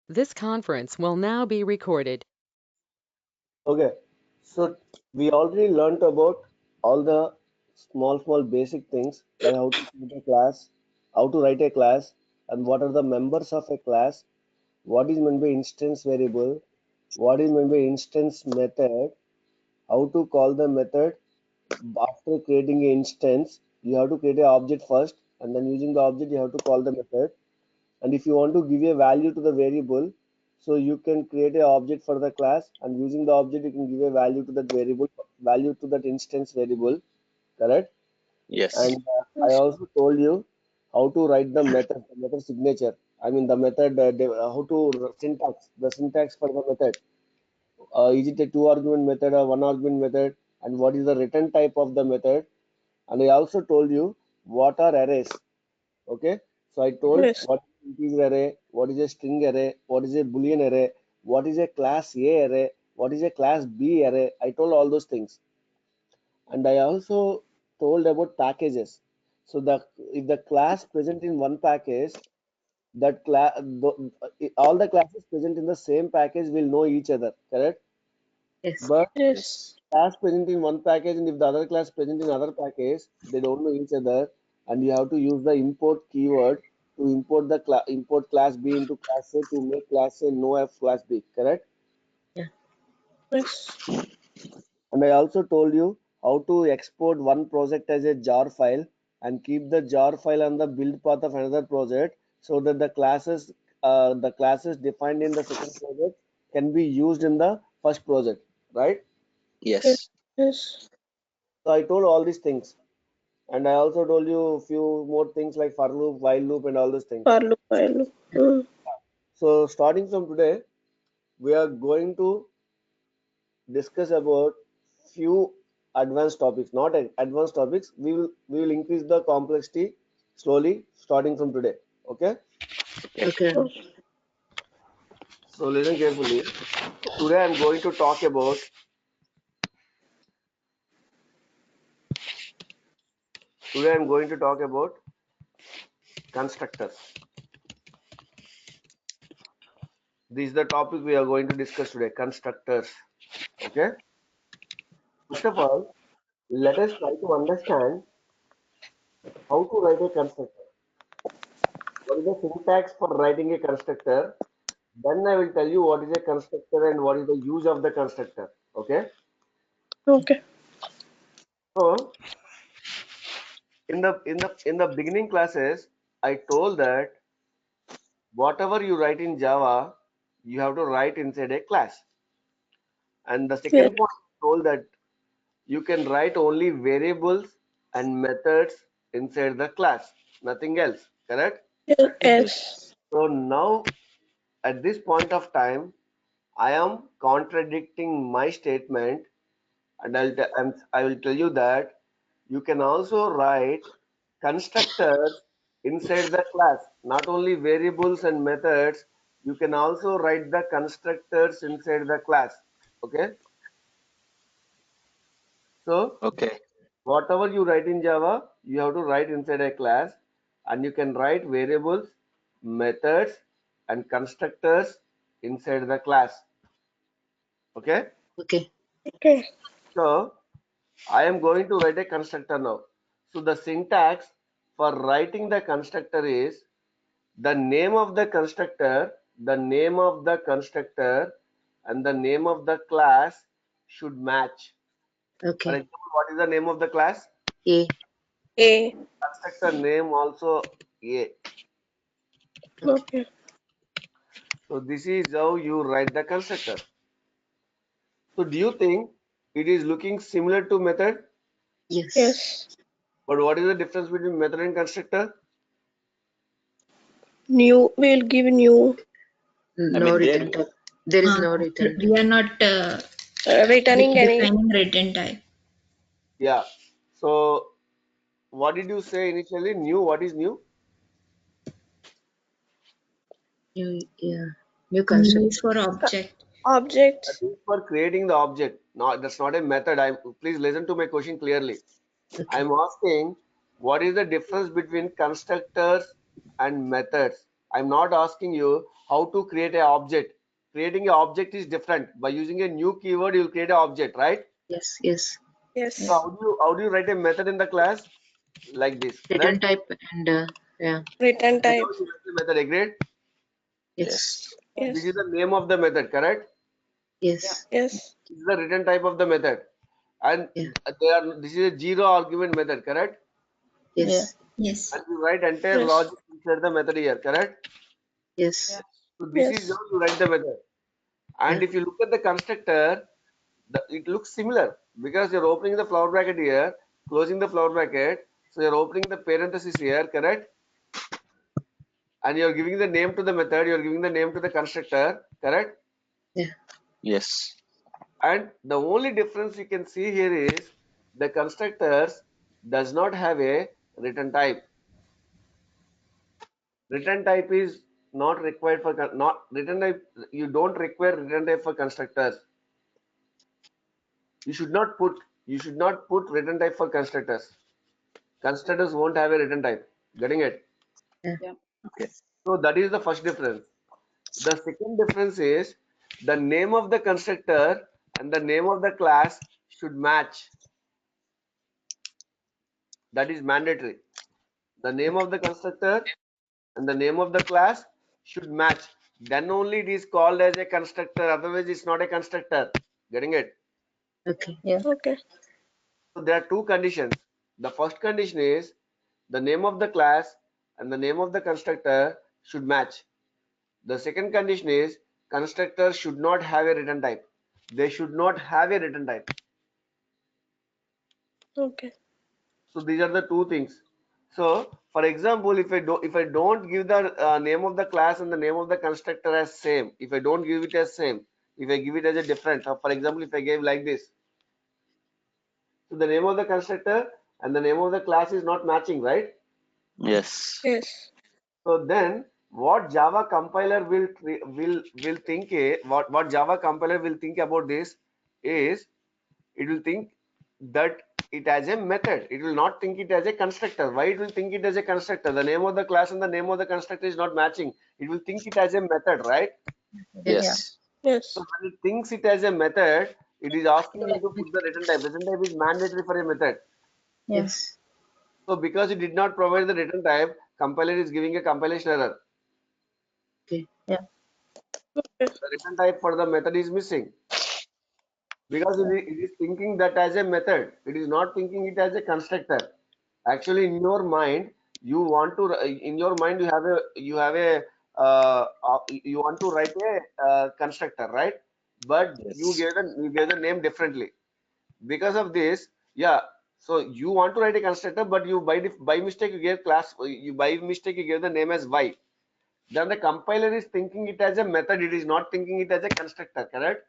This conference will now be recorded. Okay, so we already learnt about all the small basic things like how to create a class, how to write a class, and what are the members of a class, what is meant by instance variable, what is meant by instance method, how to call the method. After creating an instance, you have to create an object first, and then using the object, you have to call the method. And if you want to give a value to the variable, so you can create an object for the class, and using the object you can give a value to that variable, value to that instance variable, correct? Yes. And I also told you how to write the method signature. I mean the method, how to syntax, the syntax for the method. Is it a two argument method or one argument method, and what is the return type of the method? And I also told you what are arrays. Okay, so I told Yes. what is integer array, what is a string array, what is a boolean array, what is a class A array, what is a class B array. I told all those things, and I also told about packages. So the if the class present in one package, that class, all the classes present in the same package will know each other, correct? Yes. But Yes. class present in one package, and if the other class present in other package, they don't know each other, and you have to use the import keyword to import the import class B into class A to make class A know of class B, correct? Yeah. Yes. And I also told you how to export one project as a jar file and keep the jar file on the build path of another project, so that the classes defined in the second project can be used in the first project, right? Yes. Yes. Yes. So I told all these things. And I also told you a few more things like for loop, while loop, and all those things. For loop, while loop. So starting from today, we are going to discuss about few advanced topics, not advanced topics. We will increase the complexity slowly starting from today. Okay. Okay. Okay. So listen carefully. Today I'm going to talk about. Today I'm going to talk about constructors. This is the topic we are going to discuss today. Constructors. Okay. First of all, let us try to understand how to write a constructor. What is the syntax for writing a constructor? Then I will tell you what is a constructor and what is the use of the constructor. Okay. Okay. So in the beginning classes, I told that whatever you write in Java, you have to write inside a class. And the Yes. second point I told that you can write only variables and methods inside the class, nothing else. Correct? Yes. So now at this point of time, I am contradicting my statement, and I will tell you that you can also write constructors inside the class, not only variables and methods. You can also write the constructors inside the class. Okay, so Okay. whatever you write in Java, you have to write inside a class, and you can write variables, methods, and constructors inside the class. Okay, Okay. Okay. so I am going to write a constructor now. So the syntax for writing the constructor is the name of the constructor, the name of the constructor, and the name of the class should match. For Okay. example, what is the name of the class? A. A. Constructor name also A. Okay. So this is how you write the constructor. So do you think it is looking similar to method? Yes. Yes. But what is the difference between method and constructor? New. We'll give new. I No mean, return type. There is no return We type. are not Returning any. defining written type. Yeah. So what did you say initially? New. What is new? New. Yeah. New New is constructor. for object. Objects. That is for creating the object. No, that's not a method. Please listen to my question clearly. Okay. I'm asking what is the difference between constructors and methods. I'm not asking you how to create an object. Creating an object is different. By using a new keyword, you'll create an object, right? Yes. Yes. Yes. So how do you write a method in the class? Like this, Return correct? type and yeah. Return This is type. how you write the method, agreed? Yes. Yes. This is the name of the method, correct? Yes. Yes. This is the return type of the method. And Yeah. this is a zero argument method, correct? Yes. Yes. And you write entire Yes. logic inside the method here, correct? Yes. So this Yes. is how you write the method. And Yeah. if you look at the constructor, it looks similar because you're opening the flower bracket here, closing the flower bracket. So you're opening the parenthesis here, correct? And you're giving the name to the method, you're giving the name to the constructor, correct? Yeah. Yes. And the only difference you can see here is the constructors does not have a return type. Return type is not required for not return type. You don't require return type for constructors. You should not put return type for constructors. Constructors won't have a return type. Getting it? Yeah. Okay. So that is the first difference. The second difference is the name of the constructor and the name of the class should match. That is mandatory. The name of the constructor and the name of the class should match. Then only it is called as a constructor. Otherwise, it's not a constructor. Getting it? Okay. Okay. So there are two conditions. The first condition is the name of the class and the name of the constructor should match. The second condition is constructor should not have a return type. They should not have a return type. Okay. So these are the two things. So for example, if I don't give the name of the class and the name of the constructor as same, if I don't give it as same, if I give it as a different, for example, if I gave like this, so the name of the constructor and the name of the class is not matching, right? Yes. Yes. So then what Java compiler will think what Java compiler will think about this is it will think that it as a method. It will not think it as a constructor. Why it will think it as a constructor? The name of the class and the name of the constructor is not matching. It will think it as a method, right? Yes. Yes. So when it thinks it as a method, it is asking you to put the return type. Return type is mandatory for a method. Yes. So because it did not provide the return type, compiler is giving a compilation error. Okay. The return type for the method is missing because it is thinking that as a method. It is not thinking it as a constructor. Actually, in your mind, you want to in your mind you want to write a constructor, right? But you Yes. gave the name differently. Because of this, yeah. So you want to write a constructor, but you by mistake you gave class. You by mistake you gave the name as y. Then the compiler is thinking it as a method. It is not thinking it as a constructor, correct?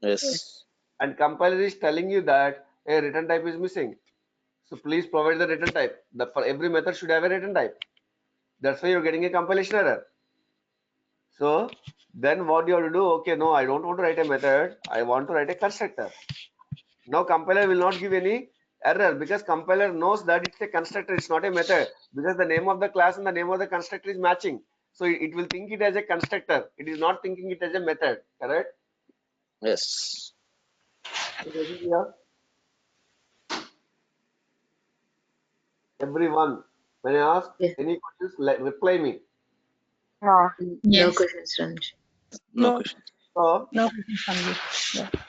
Yes. Yes. And compiler is telling you that a return type is missing. So please provide the return type. For every method should have a return type. That's why you're getting a compilation error. So then what you have to do? Okay, no, I don't want to write a method. I want to write a constructor. Now compiler will not give any error because compiler knows that it's a constructor. It's not a method because the name of the class and the name of the constructor is matching. So it will think it as a constructor. It is not thinking it as a method. Correct? Yes. Everyone, when I ask Yeah. any questions, reply me. No Yes. questions, Ramesh. No No. question. So No question from you.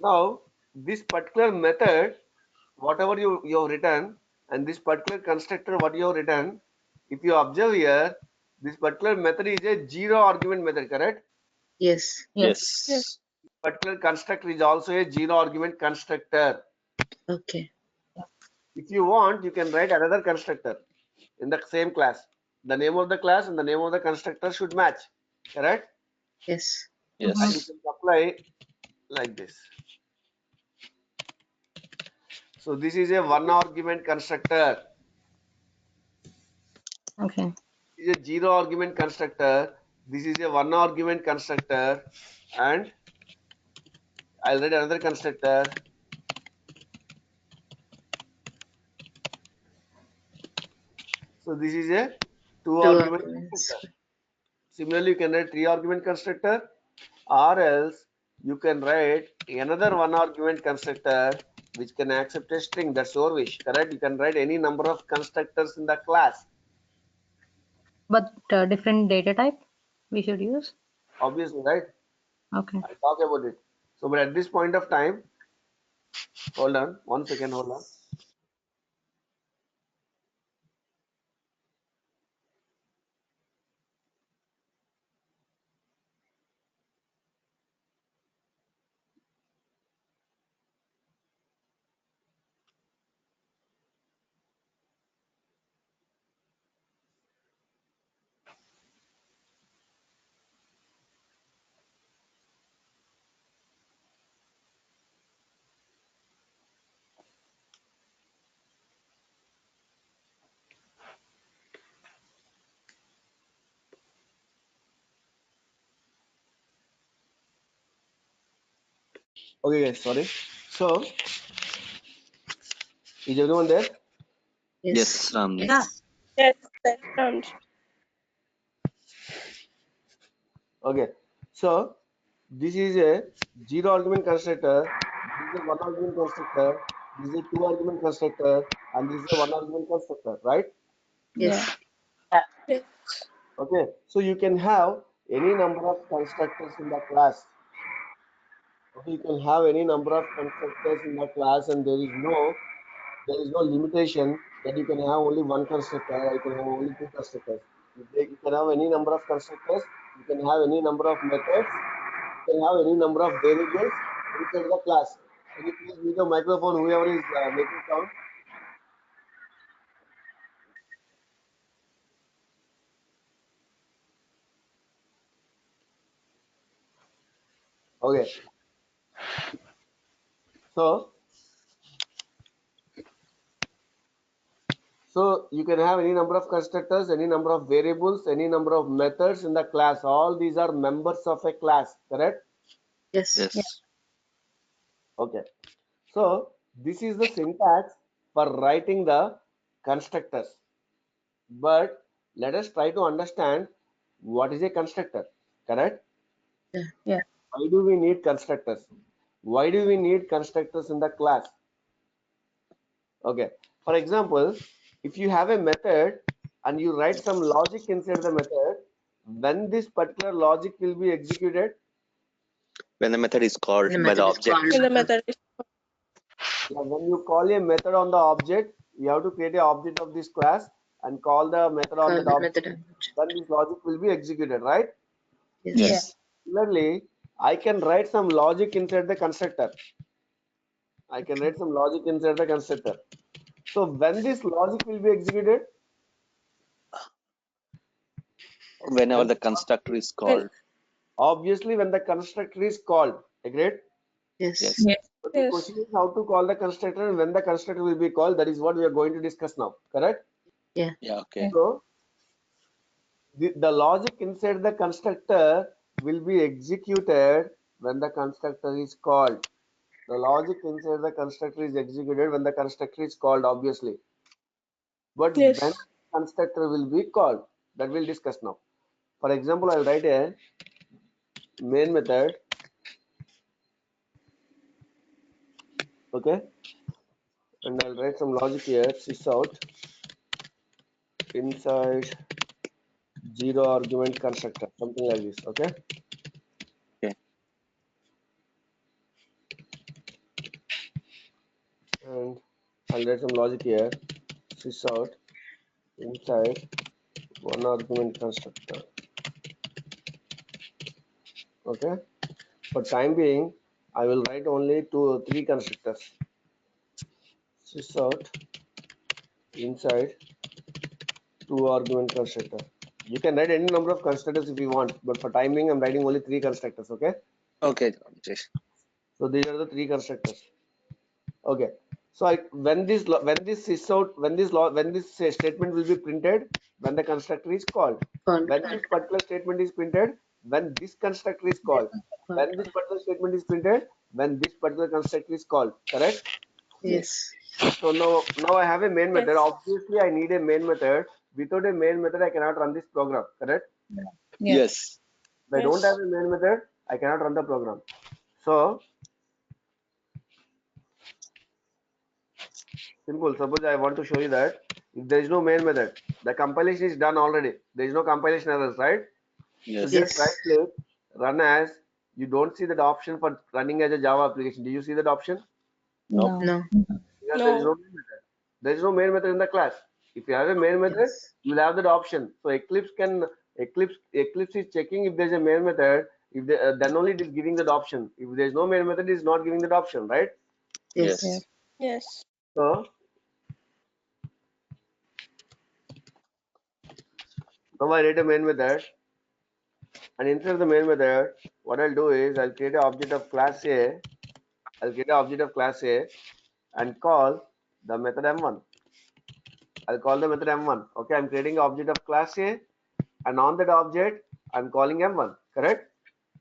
now this particular method, whatever you have written, and this particular constructor, what you have written, if you observe here, this particular method is a zero argument method, correct? Yes. Yes. Yes. Particular constructor is also a zero argument constructor. Okay. If you want, you can write another constructor in the same class. The name of the class and the name of the constructor should match, correct? Yes. And you Yes. can apply like this. So this is a one argument constructor. Okay. This is a zero argument constructor. This is a one argument constructor, and I'll write another constructor. So this is a two Two argument arguments. constructor. Similarly, you can write 3 argument constructor, or else you can write another 1 argument constructor which can accept a string. That's your wish, correct? You can write any number of constructors in the class. But different data type we should use. Obviously, right? Okay. I'll talk about it. So, but at this point of time, hold on, 1 second, hold on. Okay, guys, sorry. So, is everyone there? Yes, Ramji. Yeah. Yes, that sounds. Okay, so this is a 0 argument constructor, this is a 1 argument constructor, this is a 2 argument constructor, and this is a 1 argument constructor, right? Yes. Yes. Okay, so you can have any number of constructors in the class. Okay, you can have any number of constructors in the class, and there is no limitation that you can have only one constructor or you can have only 2 constructors. You can have any number of constructors, you can have any number of methods, you can have any number of variables inside the class. Can you please mute the microphone, whoever is making sound? Okay, so you can have any number of constructors, any number of variables, any number of methods in the class. All these are members of a class, correct? Yes. Yes. Okay. So this is the syntax for writing the constructors. But let us try to understand what is a constructor, correct? Yeah. Why do we need constructors? Why do we need constructors in the class? Okay. For example, if you have a method and you write some logic inside the method, when this particular logic will be executed, When the method is called The by the method is object. called. The method is when you call a method on the object, you have to create an object of this class and call the method on Called that object. method. Then this logic will be executed, right? Yes. Yes. Similarly, I can write some logic inside the constructor. I can write some logic inside the constructor. So when this logic will be executed? Whenever the constructor is called. Obviously, when the constructor is called. Agreed? Yes. Yes. But the Yes. question is how to call the constructor and when the constructor will be called. That is what we are going to discuss now. Correct? Yeah. Okay. So the logic inside the constructor will be executed when the constructor is called. The logic inside the constructor is executed when the constructor is called, obviously. But Yes. when constructor will be called, that we'll discuss now. For example, I'll write a main method. Okay. And I'll write some logic here, sysout inside 0 argument constructor, something like this. Okay. Okay. And I'll write some logic here, sysout inside 1 argument constructor. Okay. For time being, I will write only 2 or 3 constructors. Sysout inside 2 argument constructor. You can write any number of constructors if you want, but for time being, I'm writing only 3 constructors. Okay. Okay. Ramji. So these are the 3 constructors. Okay. So when this statement will be printed when the constructor is called. Called. When this particular statement is printed when this constructor is called. When this particular statement is printed when this particular constructor is called. Correct? Yes. So now I have a main method. Yes. Obviously, I need a main method. Without a main method, I cannot run this program. Correct? Yeah. Yes. If I don't Yes. have a main method, I cannot run the program. So simple. Suppose I want to show you that if there is no main method, the compilation is done already. There is no compilation errors, right? So Yes. just right Yes. click, run as. You don't see that option for running as a Java application. Do you see that option? Nope. No. No. Because there is No. no main method. There is no main method in the class. If you have a main method, Yes. you will have that option. So Eclipse is checking if there is a main method. If they, then only it is giving that option. If there is no main method, it is not giving that option, right? Yes. Yeah. Yes. So now I write a main method, and inside the main method, what I'll do is I'll create an object of class A. I'll create an object of class A and call the method M1. I'll call the method M1. Okay, I'm creating an object of class A, and on that object, I'm calling M1. Correct?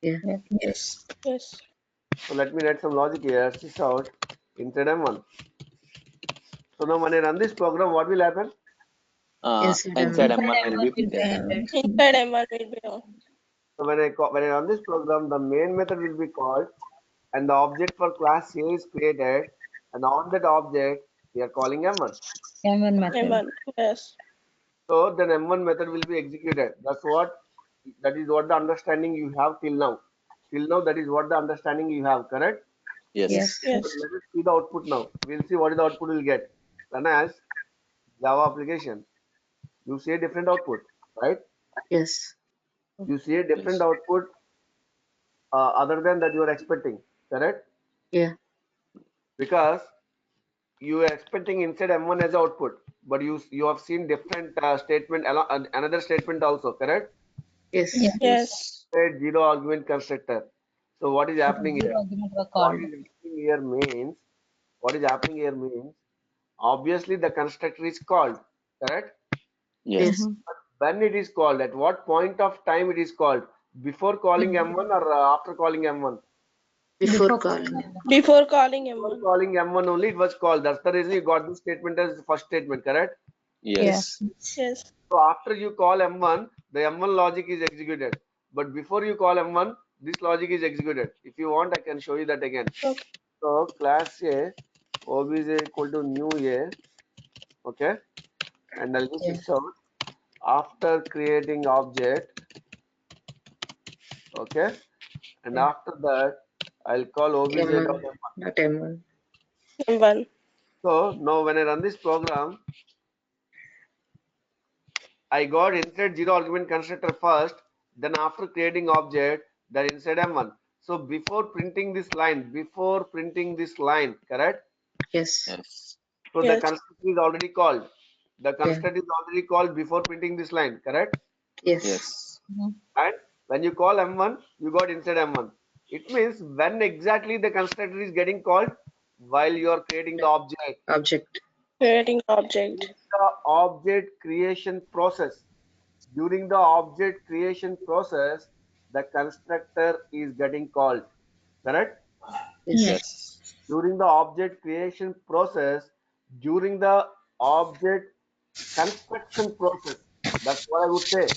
Yeah. Yeah. Yes. Yes. So let me write some logic here. Sys out inside M1. So now when I run this program, what will happen? Inside Inside M1. M1 will be there. Inside M1 will be on. So when I run this program, the main method will be called, and the object for class A is created, and on that object, we are calling M1. M1 method. M1. Yes. So then M1 method will be executed. That is what the understanding you have till now. Till now, that is what the understanding you have, correct? Yes. Yes. So Yes. let us see the output now. We'll see what is the output we'll get. Run as Java application. You see a different output, right? Yes. You see a different Yes. output other than that you are expecting, correct? Yeah. Because you are expecting inside M1 as output, but you have seen different statement, another statement also, correct? Yes. Yeah. Yes. Zero argument constructor. So what is happening Zero here? argument were What called. is happening here means, what is happening here means, obviously the constructor is called, correct? Yes. Yes. Mhm. But when it is called, at what point of time it is called? Before calling M1 or after calling M1? Before Before calling. Before calling Before M1. calling M1 only it was called. That's the reason you got this statement as the first statement, correct? Yeah. Yes. Yes. So after you call M1, the M1 logic is executed. But before you call M1, this logic is executed. If you want, I can show you that again. Okay. So class A, obj equal to new A, okay? And I'll just Yeah. fix out after creating object, okay? And Yeah. after that, I'll call obj M1. dot M1. Not M1. M1. So now when I run this program, I got inside zero argument constructor first, then after creating object, then inside M1. So before printing this line, correct? Yes. Yes. So the Yes. constructor is already called. The Yeah. constructor is already called before printing this line, correct? Yes. Yes. Mhm. And when you call M1, you got inside M1. It means when exactly the constructor is getting called? While you are creating the object. Object. Creating object. The object creation process. During the object creation process, the constructor is getting called, correct? Yes. Yes. During the object creation process, during the object construction process, that's what I would say.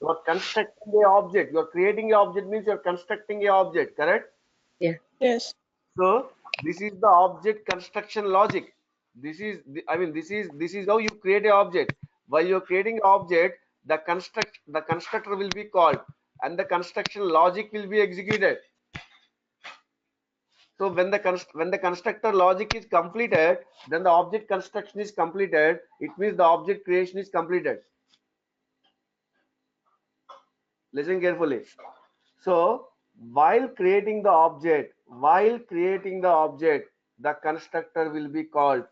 You are constructing a object, you are creating a object means you are constructing a object, correct? Yeah. Yes. So this is the object construction logic. This is how you create an object. While you're creating an object, the constructor will be called and the construction logic will be executed. So when the constructor logic is completed, then the object construction is completed. It means the object creation is completed. Listen carefully. So while creating the object, the constructor will be called,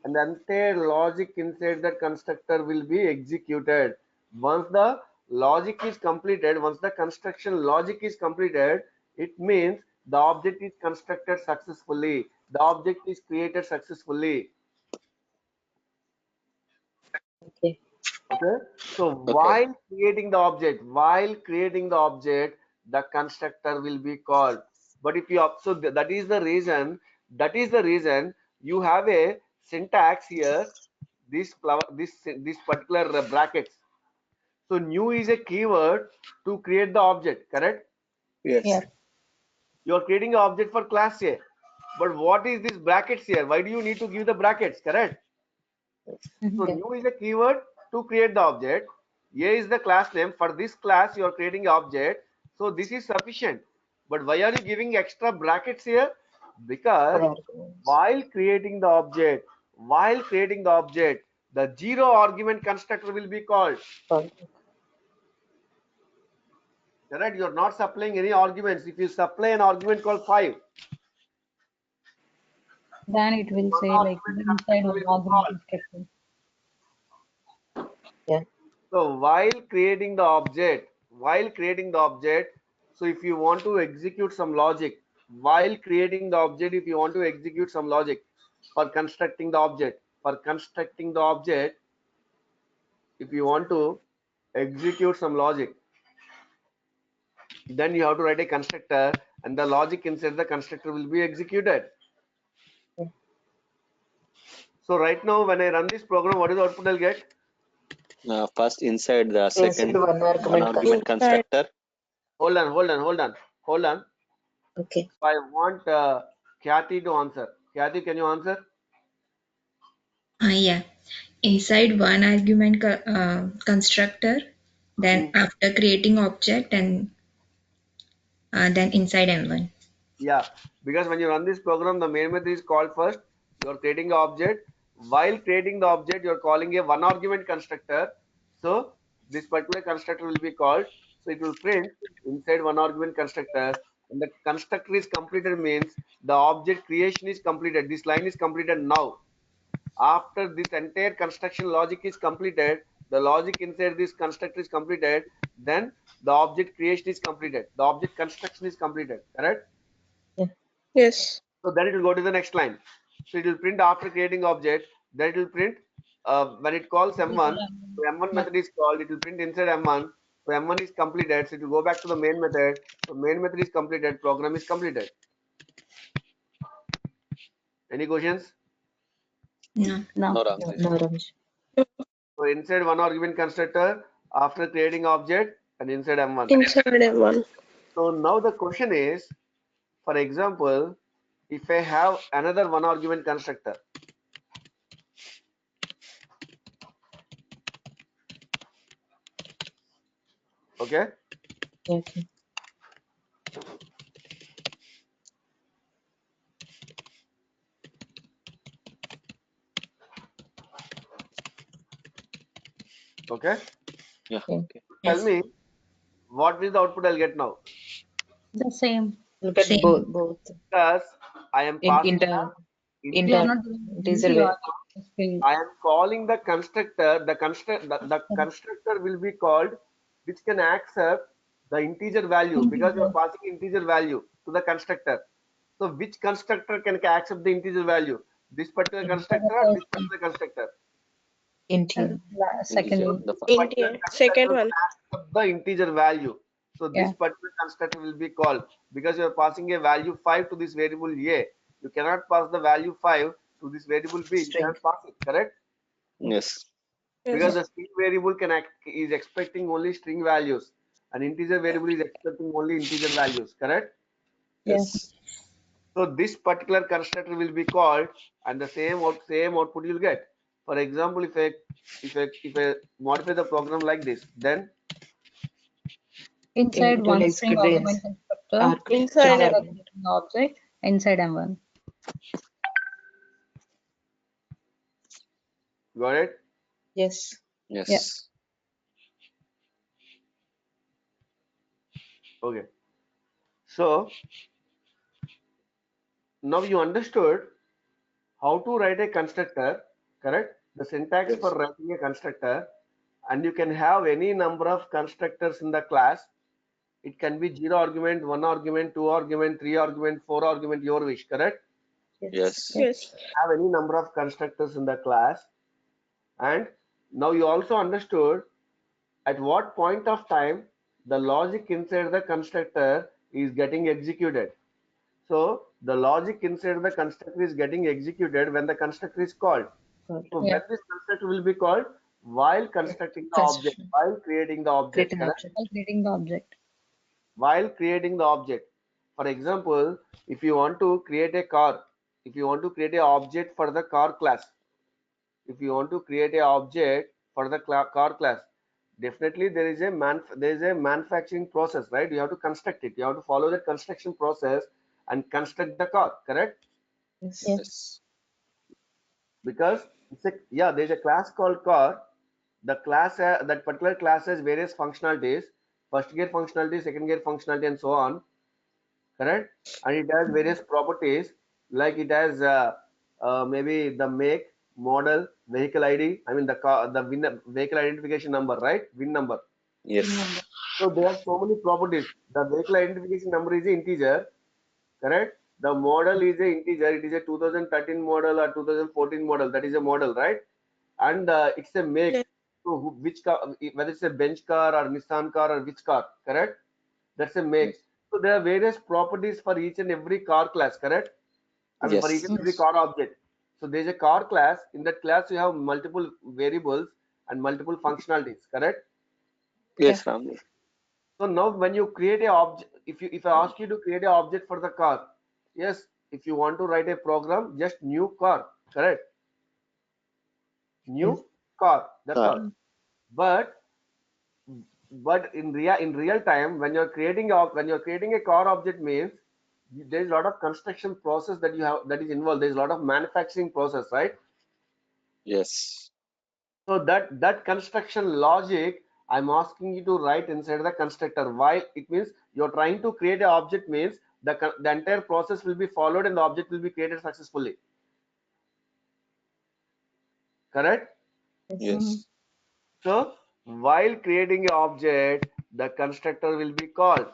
and the entire logic inside that constructor will be executed. Once the logic is completed, once the construction logic is completed, it means the object is constructed successfully. The object is created successfully. Okay. Okay. So Okay. while creating the object, the constructor will be called. But if you so that is the reason. That is the reason you have a syntax here. This particular brackets. So new is a keyword to create the object, correct? Yes. Yeah. You are creating an object for class A. But what is this brackets here? Why do you need to give the brackets, correct? So Okay. new is a keyword to create the object. A is the class name. For this class, you are creating an object. So this is sufficient. But why are you giving extra brackets here? Because while creating the object, the zero argument constructor will be called. Correct? You are not supplying any arguments. If you supply an argument called 5, Then it will one say like argument inside constructor will one be argument called. instruction. So while creating the object, so if you want to execute some logic, while creating the object, if you want to execute some logic for constructing the object, if you want to execute some logic, then you have to write a constructor and the logic inside the constructor will be executed. So right now when I run this program, what is the output I'll get? First inside the second one one argument constructor. Hold on. Okay. I want Kathy to answer. Kathy, can you answer? Yeah. Inside one argument constructor, then after creating object, and then inside M1. Yeah, because when you run this program, the main method is called first. You are creating an object. While creating the object, you are calling a one argument constructor. So this particular constructor will be called. So it will print inside one argument constructor. And the constructor is completed means the object creation is completed. This line is completed now. After this entire construction logic is completed, the logic inside this constructor is completed, then the object creation is completed. The object construction is completed. Correct? Yes. So then it will go to the next line. So it will print after creating object. Then it will print when it calls M1. So M1 method is called. It will print inside M1. So M1 is completed. So it will go back to the main method. So main method is completed. Program is completed. Any questions? No. No. No, Ramji. No, Ramesh. So inside one argument constructor after creating object and inside M1. Inside M1. So now the question is, for example, if I have another one argument constructor, okay? Okay. Okay? Yeah. Okay. Tell me what is the output I'll get now? The same. Look at Same. both. Because I am In passing inter You are inter not doing diesel you way. are just I am calling the constructor. The constructor will be called, which can accept the integer value because you are passing integer value to the constructor. So which constructor can accept the integer value? This particular constructor or this particular constructor? Integer. second one. The Integer. Second one. Accept the integer value. So this Yeah. particular constructor will be called because you are passing a value 5 to this variable A. You cannot pass the value 5 to this variable B. You cannot pass it, correct? yes. Because Yes. the string variable is expecting only string values, and integer variable is expecting only integer values, correct? Yes. So this particular constructor will be called, and the same output you'll get. For example, if I modify the program like this, then Inside It will one execute string the argument constructor, Inside after M1. creating the object, inside M1. got it? Yes. Yes. Okay. So now you understood how to write a constructor, correct? The syntax for writing a constructor, and you can have any number of constructors in the class. It can be 0 argument, 1 argument, 2 argument, 3 argument, 4 argument, your wish, correct? Yes. Yes. Have any number of constructors in the class. And now you also understood at what point of time the logic inside the constructor is getting executed. So the logic inside the constructor is getting executed when the constructor is called. So Yeah. when this constructor will be called, while constructing the object, Construction. while creating the object, Create an correct? object. While creating the object. While creating the object. For example, if you want to create a car, if you want to create an object for the car class, if you want to create an object for the car class, definitely there is a manufacturing process, right? You have to construct it. You have to follow the construction process and construct the car, correct? Yes. Yes. Because there's a class called car. The class that particular class has various functionalities, first gear functionality, second gear functionality, and so on, correct? And it has various properties, like it has maybe the make, model, vehicle ID, I mean the car, the vehicle identification number, right? VIN number. Yes. So there are so many properties. The vehicle identification number is an integer, correct? The model is an integer. It is a 2013 model or 2014 model. That is a model, right? And it's a make. Yes. So which car, whether it's a Benz car or Nissan car or which car, correct? That's a make. So there are various properties for each and every car class, correct? I mean, for each and every car object. So there's a car class. In that class, you have multiple variables and multiple functionalities, correct? Yes, Ramji. So now when you create a object, if I ask you to create an object for the car, yes, if you want to write a program, just new car, correct? New car, that's all. But in real time, when you're creating a car object, means there's a lot of construction process that is involved. There's a lot of manufacturing process, right? Yes. So that construction logic, I'm asking you to write inside the constructor. Why? It means you're trying to create an object, means the entire process will be followed and the object will be created successfully. Correct? Yes. So while creating an object, the constructor will be called.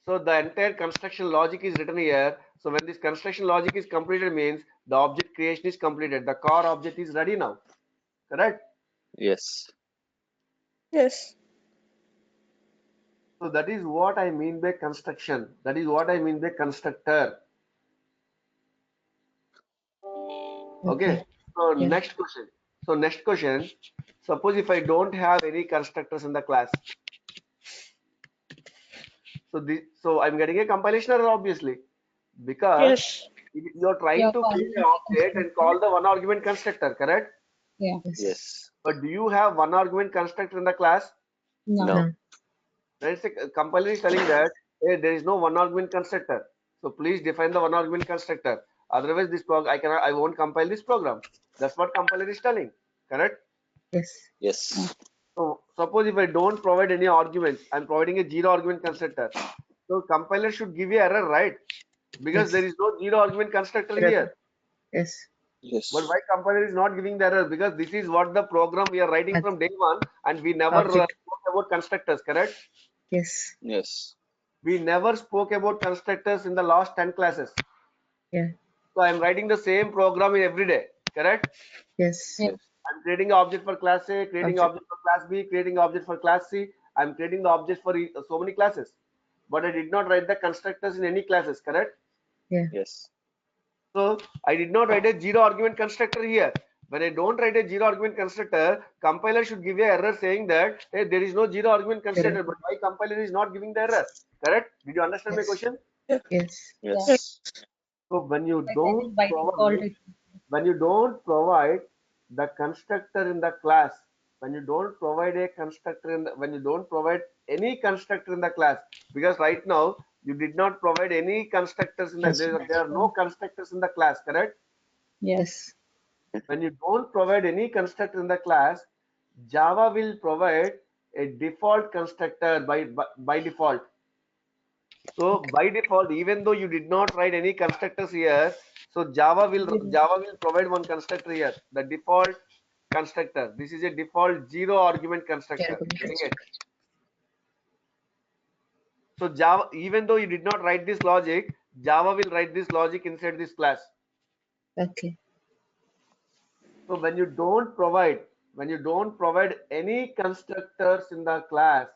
So the entire construction logic is written here. So when this construction logic is completed, means the object creation is completed. The car object is ready now. Correct? Yes. Yes. So that is what I mean by construction. That is what I mean by constructor. Okay. So next question. Suppose if I don't have any constructors in the class. So I'm getting a compilation error, obviously, because you're trying to create an object and call the one argument constructor, correct? Yes. But do you have one argument constructor in the class? No. There is a compiler is telling that, hey, there is no one argument constructor. So please define the one argument constructor. Otherwise, I won't compile this program. That's what compiler is telling, correct? Yes. So suppose if I don't provide any arguments, I'm providing a zero argument constructor. So compiler should give you error, right? Because there is no zero argument constructor here. Yes. Yes. But why compiler is not giving the error? Because this is what the program we are writing from day one, and we never spoke about constructors, correct? Yes. Yes. We never spoke about constructors in the last 10 classes. Yeah. So I'm writing the same program in every day, correct? Yes. I'm creating an object for class A, creating an object for class B, creating an object for class C. I'm creating the object for so many classes. But I did not write the constructors in any classes, correct? Yes. So I did not write a zero argument constructor here. When I don't write a zero argument constructor, compiler should give you an error saying that, hey, there is no zero argument constructor. But why compiler is not giving the error? Correct? Did you understand my question? Yes. Yes. So when you don't provide the constructor in the class, when you don't provide any constructor in the class, because right now you did not provide any constructors in the there are no constructors in the class, correct? Yes. When you don't provide any constructor in the class, Java will provide a default constructor by default. So by default, even though you did not write any constructors here, so Java will provide one constructor here, the default constructor. This is a default zero argument constructor. So Java, even though you did not write this logic, Java will write this logic inside this class. Okay. So when you don't provide any constructors in the class,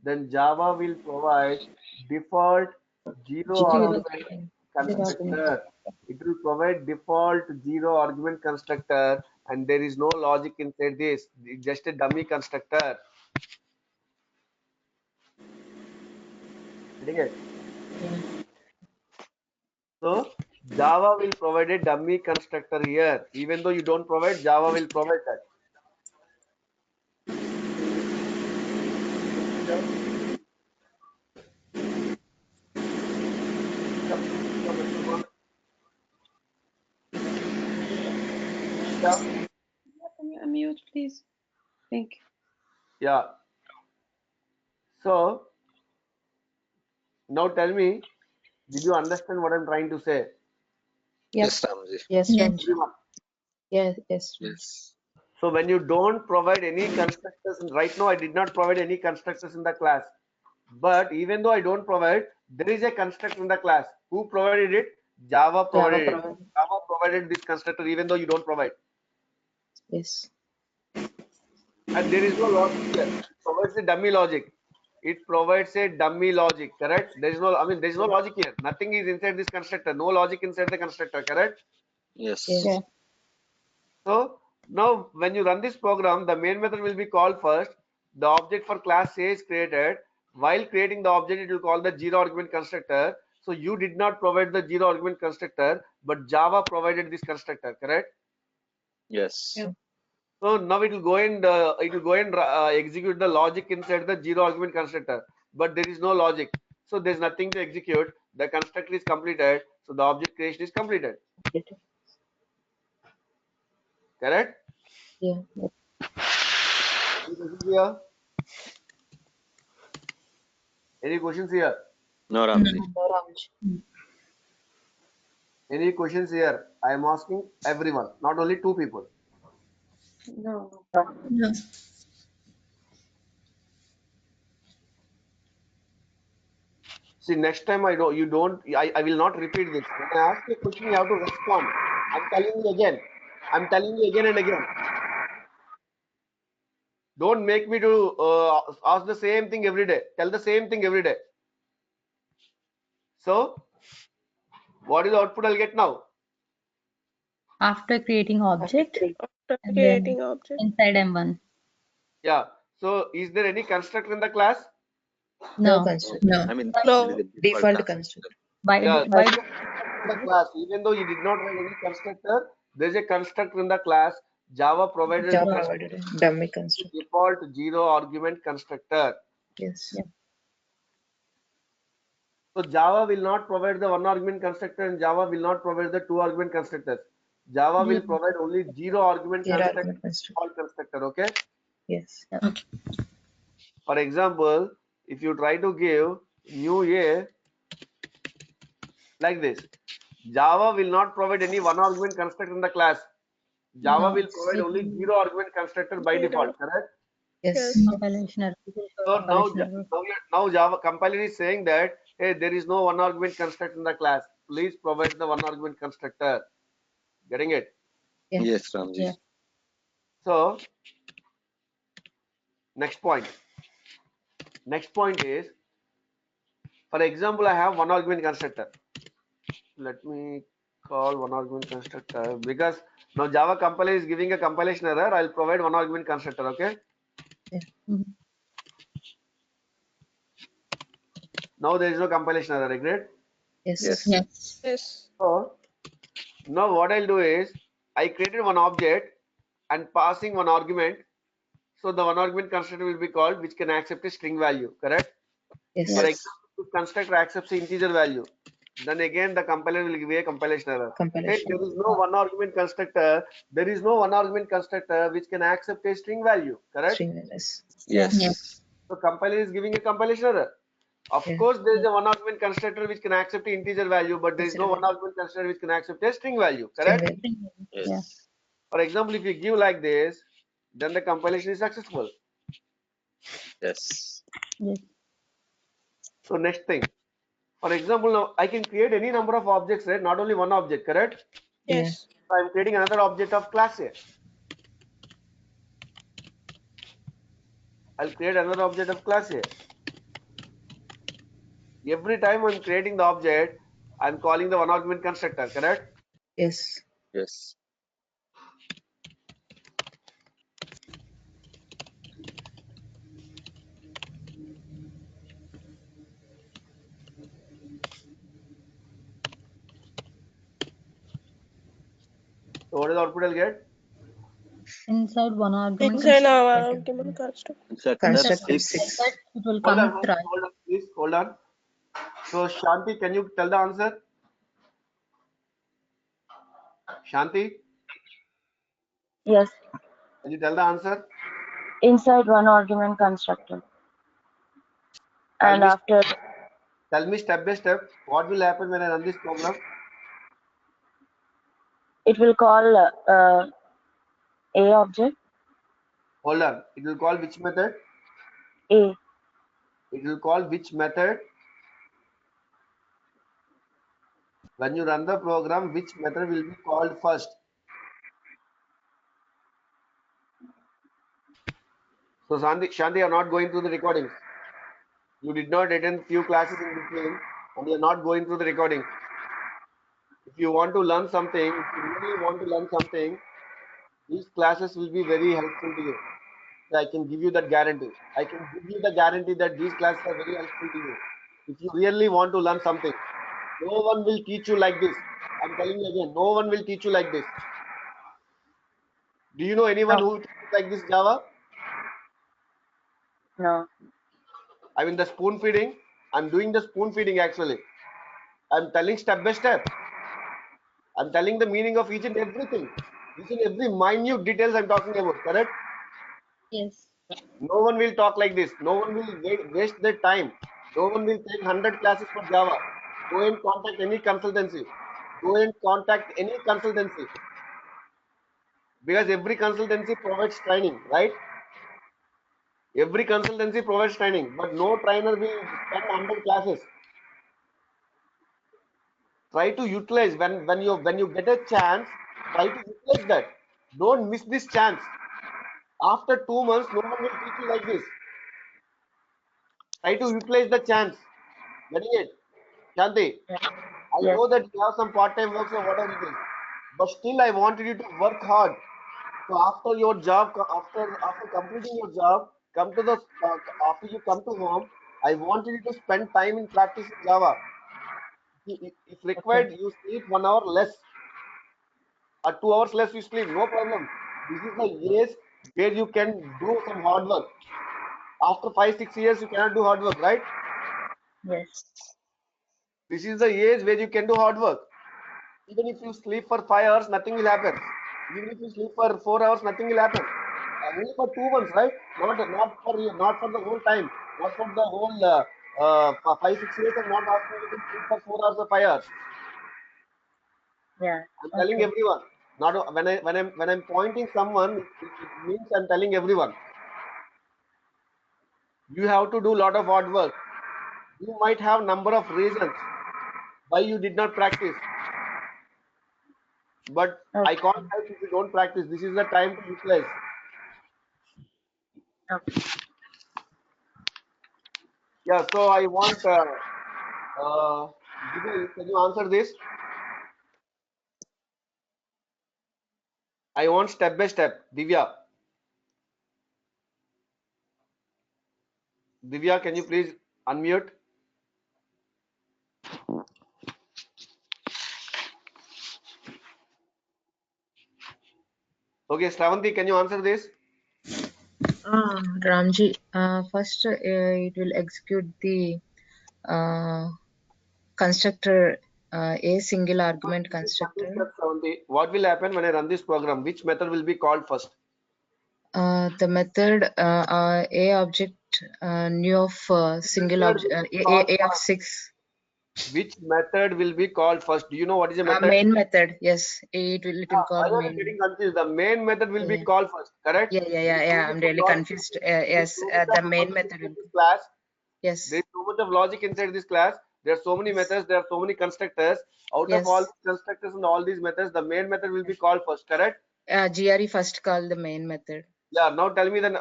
then Java will provide default zero argument constructor. It will provide default zero argument constructor, and there is no logic inside this. It's just a dummy constructor. Getting it? So Java will provide a dummy constructor here. Even though you don't provide, Java will provide that. Can you unmute, please? Thank you. Yeah. So now tell me, did you understand what I'm trying to say? Yes, Ramji. Yes, Yes. Ramji. Yes, yes. Yes. So when you don't provide any constructors, right now I did not provide any constructors in the class. But even though I don't provide, there is a constructor in the class. Who provided it? Java provided it. Java provided this constructor even though you don't provide. Yes. And there is no logic here. It provides a dummy logic. It provides a dummy logic, correct? There is no, there is no logic here. Nothing is inside this constructor. No logic inside the constructor, correct? Yes. Yes. So now when you run this program, the main method will be called first. The object for class A is created. While creating the object, it will call the zero argument constructor. So you did not provide the zero argument constructor, but Java provided this constructor, correct? Yes. Yeah. So now it will go and execute the logic inside the zero argument constructor, but there is no logic. So there is nothing to execute. The constructor is completed, so the object creation is completed. Correct? Yeah. Any questions here? No, Ramji. No, Ramji. Any questions here? I am asking everyone, not only two people. No. No. See, next time I will not repeat this. When I ask you a question, you have to respond. I'm telling you again. I'm telling you again and again. Don't make me to ask the same thing every day. Tell the same thing every day. So, what is the output I'll get now? After creating object After and creating then object. inside M1. Yeah. So, is there any constructor in the class? No No. constructor. No. I mean, No. it is a Default constructor. By Yeah. by There's a constructor in the class. Even though you did not write any constructor, there's a constructor in the class. Java provided Java the provided a dummy constructor. default zero argument constructor. Yes. Yeah. So Java will not provide the one argument constructor and Java will not provide the two argument constructors. Java will provide only zero argument Zero constructor, argument constructor. default constructor, okay? Yes. Okay. For example, if you try to give new A like this, Java will not provide any one argument constructor in the class. Java No. will provide only zero argument constructor by Zero. default, correct? Yes. compilation error. So now, Compilation error. now Java compiler is saying that, hey, there is no one argument constructor in the class. Please provide the one argument constructor. Getting it? Yeah. Yes, Ramji. Yeah. So next point. Next point is, for example, I have one argument constructor. Let me call one argument constructor because now Java compiler is giving a compilation error. I'll provide one argument constructor. Okay. Mhm. Now there is no compilation error. Agreed? Yes. Yes. Yes. Yes. So now what I'll do is I created one object and passing one argument. So the one argument constructor will be called which can accept a string value. Correct? Yes. For example, if constructor accepts an integer value, then again the compiler will give a compilation error. Hey, Compilation. there is no one argument constructor. There is no one argument constructor which can accept a string value. Correct? String values. Yes. Yes. So compiler is giving a compilation error. Of Yeah. course, there is a one argument constructor which can accept an integer value, but there is no one argument constructor which can accept a string value. String Correct? value. Yes. Yeah. For example, if you give like this, then the compilation is successful. Yes. Yes. So next thing. For example, now I can create any number of objects, right? Not only one object, correct? Yes. So I'm creating another object of class A. I'll create another object of class A. Every time I'm creating the object, I'm calling the one argument constructor, correct? Yes. Yes. What is the output I'll get? Inside one argument Inside our constructor. argument construct. Inside Constructor 6. Like that, 6. it will Hold come on, thrice. hold on, please, hold on. So Shanti, can you tell the answer? Shanti, Yes, can you tell the answer? inside one argument constructor. Tell And me, after tell me step by step what will happen when I run this program. it will call A object, Hold on. It will call which method? A. It will call which method? When you run the program, which method will be called first? So Shanti, you are not going through the recordings. You did not attend few classes in between, and you are not going through the recording. If you want to learn something, if you really want to learn something, these classes will be very helpful to you. I can give you that guarantee. I can give you the guarantee that these classes are very helpful to you. If you really want to learn something, no one will teach you like this. I'm telling you again, no one will teach you like this. Do you know anyone who teaches like this Java? No. I mean the spoon feeding. I'm doing the spoon feeding actually. I'm telling step by step. I'm telling the meaning of each and everything. Each and every minute details I'm talking about, correct? Yes. No one will talk like this. No one will waste their time. No one will take 100 classes for Java. Go and contact any consultancy. Go and contact any consultancy. Because every consultancy provides training, right? Every consultancy provides training, but no trainer will spend 100 classes. Try to utilize when you get a chance, try to utilize that. Don't miss this chance. After 2 months, no one will teach you like this. Try to utilize the chance. Getting it? Shanti, I Yes. know that you have some part-time works or whatever it is, but still I wanted you to work hard. So after your job, after completing your job, come to the after you come to home, I wanted you to spend time in practicing Java. If required, you sleep 1 hour less or 2 hours less. You sleep, no problem. This is the age where you can do some hard work. After 5-6 years, you cannot do hard work, right? Yes. This is the age where you can do hard work. Even if you sleep for 5 hours, nothing will happen. Even if you sleep for 4 hours, nothing will happen. Only for 2 months, right? Not for the whole time. Not for the whole 5-6 years. I'm not asking you to sleep for 4 hours or 5 hours. Yeah. I'm telling everyone. Not when I'm pointing someone, it means I'm telling everyone. You have to do a lot of hard work. You might have number of reasons why you did not practice. But I can't help if you don't practice. This is the time to utilize. Okay. Yeah, so I want Divya, can you answer this? I want step by step. Divya, can you please unmute? Okay, Shravanti, can you answer this? Ramji, first it will execute the constructor, a single argument constructor. Shravanti, what will happen when I run this program? Which method will be called first? The method a object new of single object a of 6. Which method will be called first? Do you know what is a method? Main method, yes. It will Why call are you main. getting confused? The main method will be Yeah. called first, correct? Yeah. I'm really confused. Yes, the main method will be. Class. Yes. There is so much of logic inside this class. There are so many methods. There are so many constructors. Out Yes. of all these constructors and all these methods, the main method will be called first, correct? GRE first call the main method. Yeah. Now tell me then.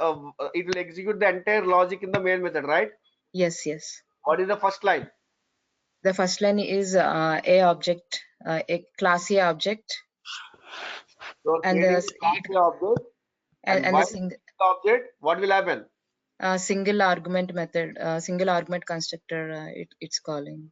It will execute the entire logic in the main method, right? Yes. What is the first line? The first line is a object, a class A object, So and creating the class A object, and and while the object, what will happen? single argument method, single argument constructor. It's calling.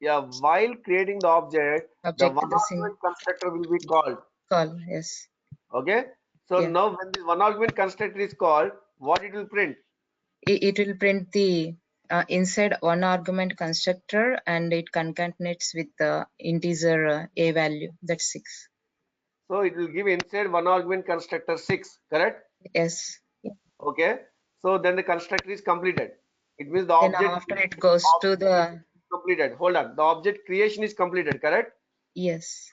Yeah. While creating the object, the one Object the argument constructor will be called. Call. Yes. Okay. So Yeah. now when this one argument constructor is called, what it will print? It will print the inside one argument constructor, and it concatenates with the integer a value. That's 6. So it will give inside one argument constructor 6, correct? Yes. Okay. So then the constructor is completed. It means the Then object after it goes to the completed. Hold on. The object creation is completed, correct? yes.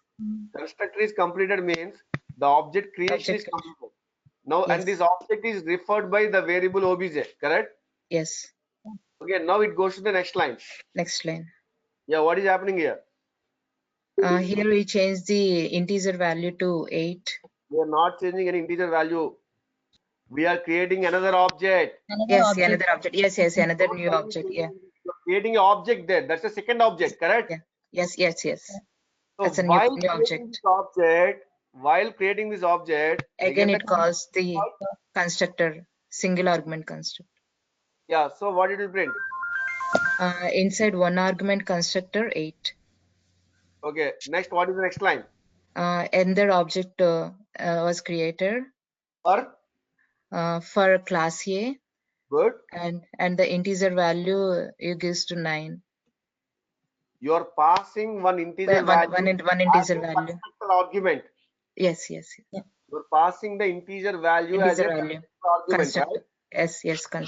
Constructor is completed means the object creation is Object creation. completed. Now, and Yes. this object is referred by the variable obj, correct? Yes. Okay, now it goes to the next line. Next line. Yeah, what is happening here? Here we change the integer value to 8. We are not changing any integer value. We are creating another object. Yes, another object. Yes, another new object. Yeah. You're creating an object there. That's the second object, correct? Yeah. Yes. So That's a while new creating object. this object, while creating this object, Again, the it calls the constructor, single argument constructor. yeah. So what it will print? Inside one argument constructor 8. Okay. Next, what is the next line? Another object was created for class A, Good. and the integer value it gives to 9. You are passing one integer value. One integer as a value. constructor argument. Yes. You're passing the integer value as a Integer value. constructor argument, Constructor. right? Yes.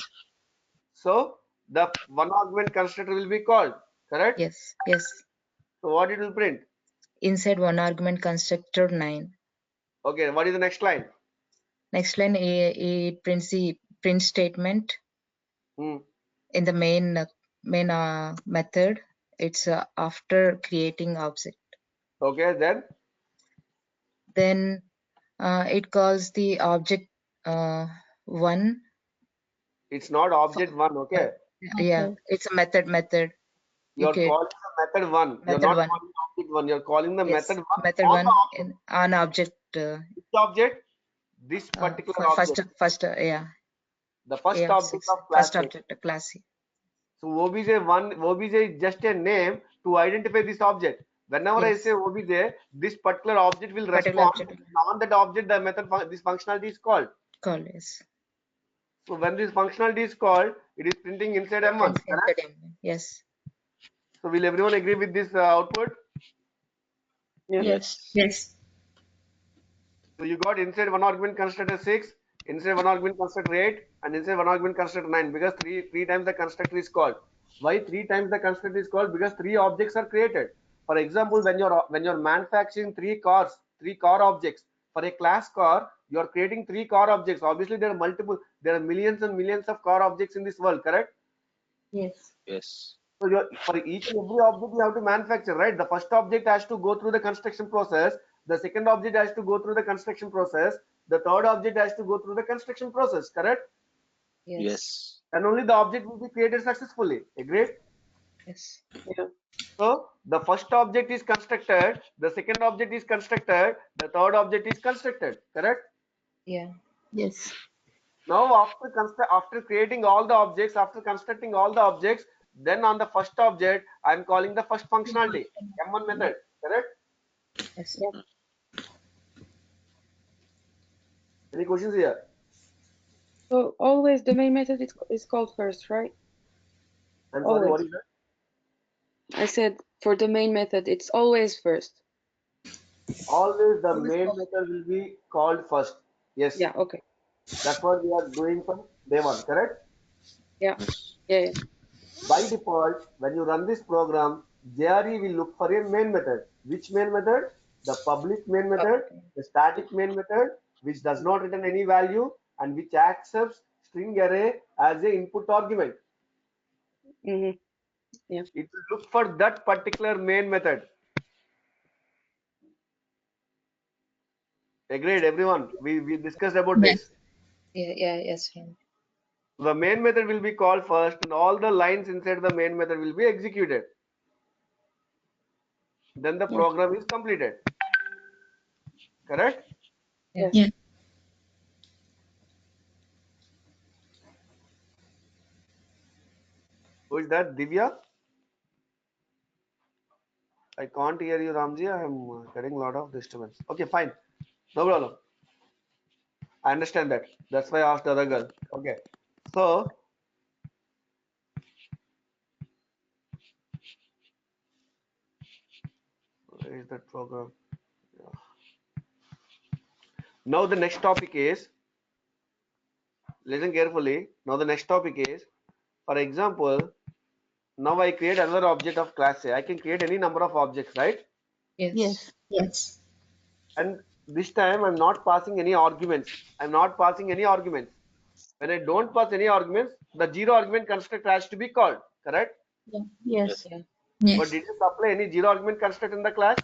So the one argument constructor will be called, correct? Yes. So what it will print? Inside one argument constructor 9. Okay, what is the next line? Next line, it prints the print statement in the main method. It's after creating object. Okay, Then it calls the object 1. It's not object 1, okay? Yeah, it's a method. You're Okay. calling the method 1. You're Method not 1. calling object 1. You're calling the Yes, method 1 method on 1 the object. on object. Which object? This particular object. First, yeah. The first Yeah, object six. of class First A. object, class A. So obj is just a name to identify this object. Whenever I Yes. say obj, this particular object will Particular respond. object. On that object, the method this functionality is called. Call, yes. So when this functionality is called, it is printing inside M1. Correct? Yes. So will everyone agree with this output? Yes. So you got inside one argument constructor 6, inside one argument constructor 8, and inside one argument constructor 9, because three times the constructor is called. Why 3 times the constructor is called? Because 3 objects are created. For example, when you're manufacturing 3 car objects for a class car, you are creating 3 car objects. Obviously, there are millions and millions of car objects in this world, correct? Yes. So for each and every object you have to manufacture, right? The first object has to go through the construction process. The second object has to go through the construction process. The third object has to go through the construction process, correct? Yes. And only the object will be created successfully. Agreed? Yes. So the first object is constructed, the second object is constructed, the third object is constructed, correct? Yeah. Yes. Now after creating all the objects, after constructing all the objects, then on the first object, I am calling the first functionality, M1 method, correct? Yes. Any questions here? So always the main method is called first, right? I'm sorry, what Always. is that? I said for the main method, it's always first. Always the main method will be called first. Yes. Yeah, okay. That's what we are doing from day one, correct? Yeah. By default, when you run this program, JRE will look for a main method. Which main method? The public main method, the static main method, which does not return any value and which accepts string array as a input argument. Mm-hmm. Yeah. It will look for that particular main method. Agreed, everyone. We discussed about this. Yes. The main method will be called first and all the lines inside the main method will be executed. Then the program is completed. Correct? Yeah. Who is that? Divya? I can't hear you, Ramji. I am getting a lot of disturbance. Okay, fine. No problem. I understand that. That's why I asked the other girl. Okay. So where is that program? Yeah. Now the next topic is, listen carefully. Now the next topic is, for example, now I create another object of class A. I can create any number of objects, right? Yes. Yes. Yes. And this time I'm not passing any arguments. I'm not passing any arguments. When I don't pass any arguments, the zero argument constructor has to be called, correct? Yes. Yeah. But Yes. did you supply any zero argument constructor in the class?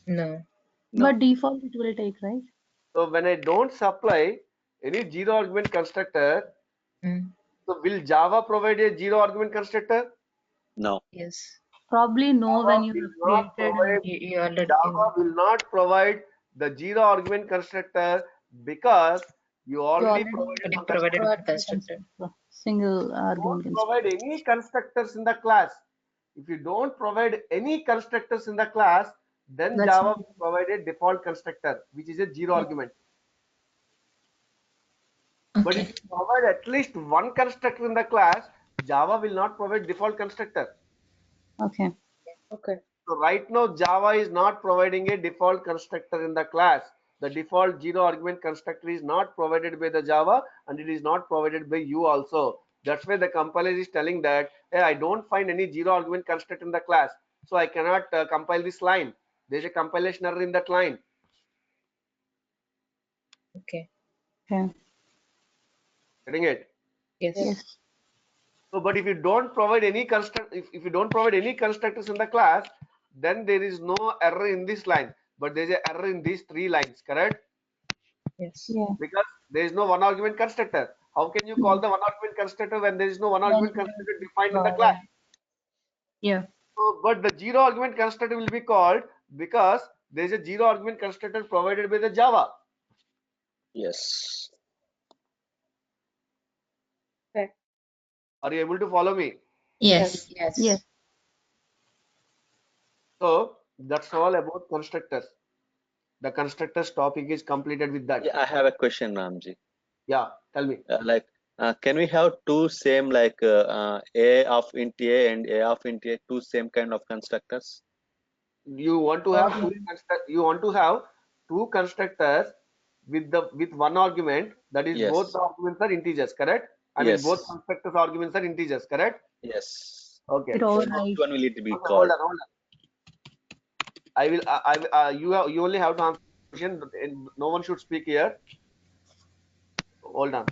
No. No. But default it will take, right? So when I don't supply any zero argument constructor, Mm. so will Java provide a zero argument constructor? No. Yes. Probably no when Java you will have not created. provide You already. Java will not provide the zero argument constructor because you You already already provided one provided constructor. a constructor. Single Don't argument constructor. provide any constructors in the class. If you don't provide any constructors in the class, then That's Java will provide a default constructor, which is a zero argument. But if Okay. you provide at least one constructor in the class, Java will not provide default constructor. Okay. Okay. So right now, Java is not providing a default constructor in the class. The default zero argument constructor is not provided by the Java, and it is not provided by you also. That's why the compiler is telling that, hey, I don't find any zero argument constructor in the class, so I cannot compile this line. There's a compilation error in that line. Okay. Okay. Getting it? Yes. Yes. So, but if you don't provide any if you don't provide any constructors in the class, then there is no error in this line, but there's an error in these three lines, correct? Yes. Yeah. Because there is no one argument constructor. How can you call the one argument constructor when there is no one argument constructor defined in the class? Yeah. So, but the zero argument constructor will be called because there is a zero argument constructor provided by the Java. Yes. Okay. Are you able to follow me? Yes. Yes. Yes. So that's all about constructors. The constructors topic is completed with that. Yeah, I have a question, Ramji. Yeah, tell me. Can we have two same A of int A and A of int A, two same kind of constructors? You want to have two constructors with one argument, that is Yes. both the arguments are integers, correct? I Yes. mean both constructors arguments are integers, correct? Yes. Okay. It So overrides. which one will it be Okay, called? hold on. I will. You only have to answer the question. No one should speak here. Hold on.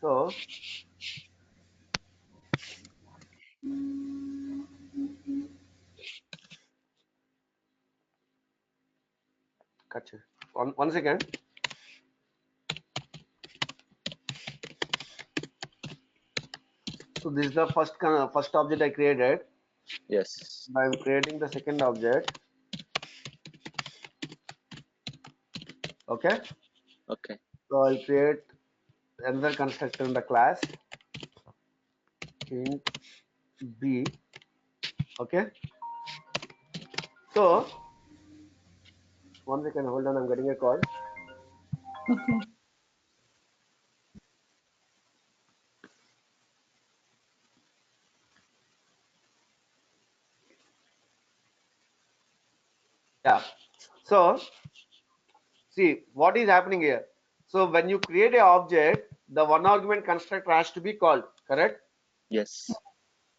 So gotcha. One second. So this is the first object I created. Yes. I am creating the second object. Okay. Okay. So I'll create another constructor in the class int b. Okay. So one second, hold on. I'm getting a call. Okay. Yeah. So see what is happening here. So when you create an object, the one argument constructor has to be called, correct? Yes.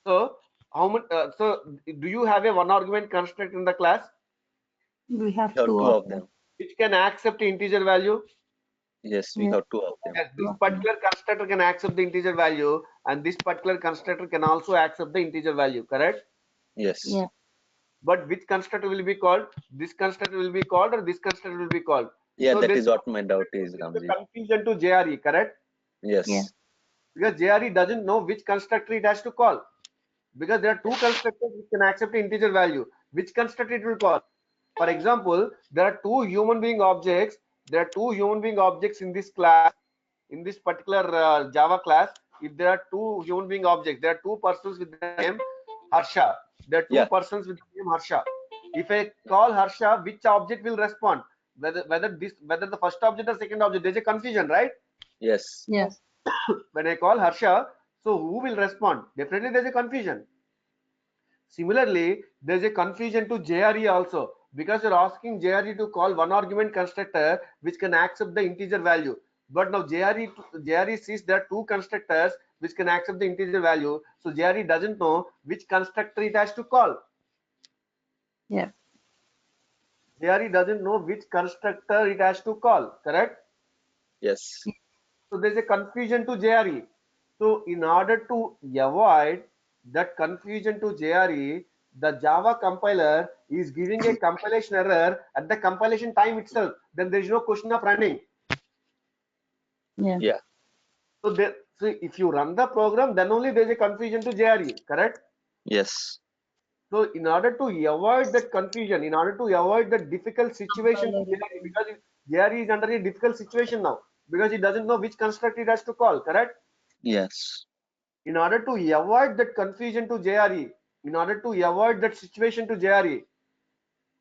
So how much? So do you have a one argument constructor in the class We have We have two two of them. which can accept integer value? Yes, we Yeah. have two of them. Yes, this particular constructor can accept the integer value, and this particular constructor can also accept the integer value, correct? Yes. Yeah. But which constructor will be called? This constructor will be called, or this constructor will be called? Yeah, So that there is what my doubt is, is a Ramji. confusion to JRE, correct? Yes. Yeah. Because JRE doesn't know which constructor it has to call. Because there are two constructors which can accept integer value. Which constructor it will call? For example, there are two human being objects. There are two human being objects in this class, in this particular Java class. If there are two human being objects, there are two persons with the name Harsha. There are two Yeah. persons with the name Harsha. If I call Harsha, which object will respond? Whether the first object or second object? There's a confusion, right? Yes. Yes. When I call Harsha, so who will respond? Definitely there's a confusion. Similarly, there's a confusion to JRE also, because you're asking JRE to call one argument constructor which can accept the integer value. But now JRE sees there are two constructors which can accept the integer value. So JRE doesn't know which constructor it has to call. Yeah. JRE doesn't know which constructor it has to call, correct? Yes. So there's a confusion to JRE. So in order to avoid that confusion to JRE, the Java compiler is giving a compilation error at the compilation time itself. Then there is no question of running. Yeah. Yeah. So if you run the program, then only there is a confusion to JRE, correct? Yes. So in order to avoid that confusion, in order to avoid the difficult situation to JRE, because JRE is under a difficult situation now, because it doesn't know which constructor it has to call, correct? Yes. In order to avoid that confusion to JRE, in order to avoid that situation to JRE,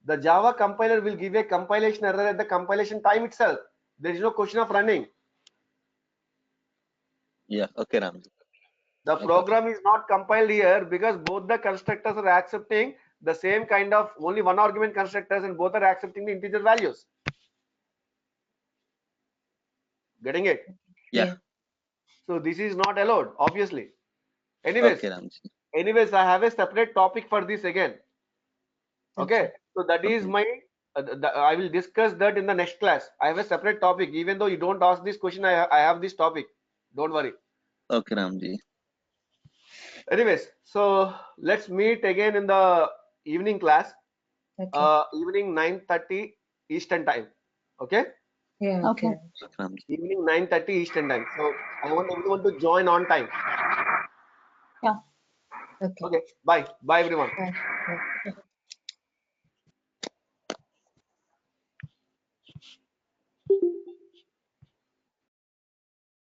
the Java compiler will give a compilation error at the compilation time itself. There is no question of running. Yeah. Okay, Ramji. The program is not compiled here because both the constructors are accepting the same kind of only one argument constructors, and both are accepting the integer values. Getting it? Yeah. So this is not allowed, obviously. Anyways, Okay, Ramji. I have a separate topic for this again. Okay, so that is Okay. my I will discuss that in the next class. I have a separate topic. Even though you don't ask this question, I have this topic. Don't worry. Okay, Ramji. Anyways, so let's meet again in the evening class. Okay. Evening 9:30 Eastern time. Okay, Yeah. Okay. Okay, Ramji. evening 9:30 Eastern time. So I want everyone to join on time. Okay. Okay, bye everyone. Bye. Bye.